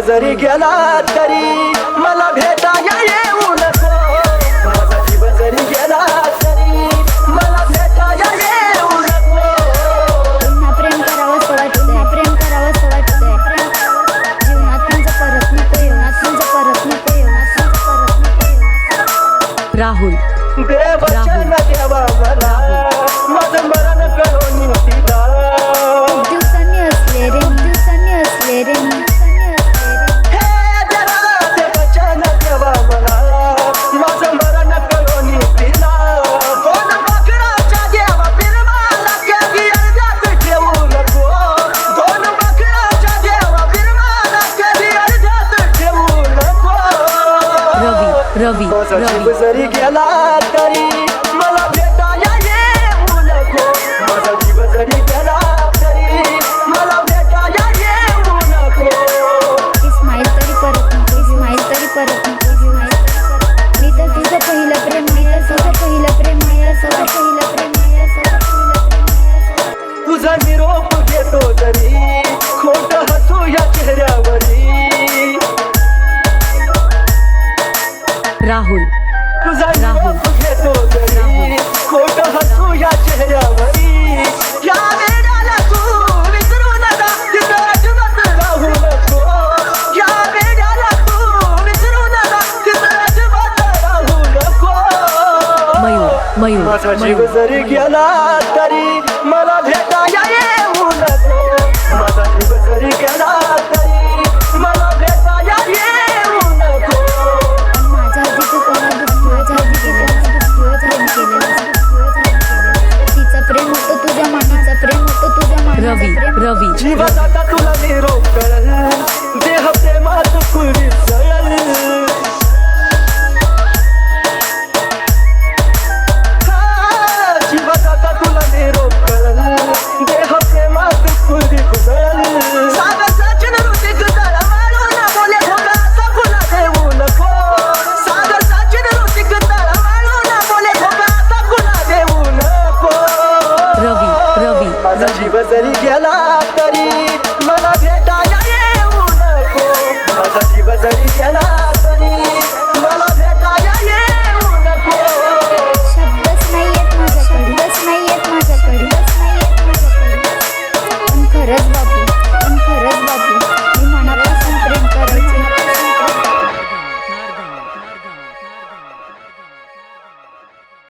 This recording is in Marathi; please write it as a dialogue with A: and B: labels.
A: जरी गेला तरी मला भेटाया येऊ नको. माझा जीव जरी गेला तरी मला भेटाया येऊ नको.
B: पुन्हा प्रेम करावंसं वाटतंय, प्रेम करावंसं वाटतंय. जीवनात तुझं परत नको येऊ, तुझं परत नको येऊ, तुझं परत नको येऊ.
C: राहुल
A: देवचन देवा मला माझं मरण करून तिला.
B: दिवसांनी असले रे, दिवसांनी असले रे, दिवसांनी असले रे.
A: हे देवा देवचन देवा मला माझं मरण करून तिला. दोन बकराच्या देवा बिरमाला कधी अर्ध्यात ठेवू नको. दोन बकराच्या देवा बिरमाला कधी अर्ध्यात ठेवू नको.
C: रवी
A: माझा जीव जरी गेला तरी मला भेटाया येऊ नको. माझा जीव जरी गेला तरी मला भेटाया येऊ नको.
B: इस्माईल तरी परत नको, इस्माईल तरी परत नको, इस्माईल तरी परत नको. मी तर तुझं पहिलं प्रेम, मी तर तुझं पहिलं प्रेम, मी तर तुझं पहिलं प्रेम, मी तर तुझं पहिलं प्रेम.
A: तुझा निरोप घेतो जरी खोट हसू या चेहऱ्यावरी.
C: राहुल
A: तुझा निरोप घेतो जरी खोट हसू या चेहऱ्यावरी. या वेळेला तू विसरू नका तिथं अजिबात राहू नको. या वेळेला तू विसरू नका तिथं अजिबात राहू नको.
C: मयूर
A: माझा जीव जरी गेला तरी मला भेटाया येऊ नको. माझा जीव जरी गेला तरी मला भेटाया येऊ नको.
B: माझ्या आधी तू कोणा दुसऱ्या, माझ्या आधी तू कोणा दुसऱ्या प्रेम केलेलं, तिचं प्रेम होतं तुझ्या मानाचं, प्रेम होतं तुझ्या मानाचं.
C: रवी
A: जीवात आता तुला निरोप कळल, देह प्रेमात खुली जळल. जीवात आता तुला निरोप कळल, देह प्रेमात खुली जळल. सागर सचिन ऋतिक तळमळून बोले धोका असा खुला देऊ नको. सागर सचिन ऋतिक तळमळून बोले धोका असा खुला देऊ नको.
C: रवी
A: माझा जीव जरी गेला तर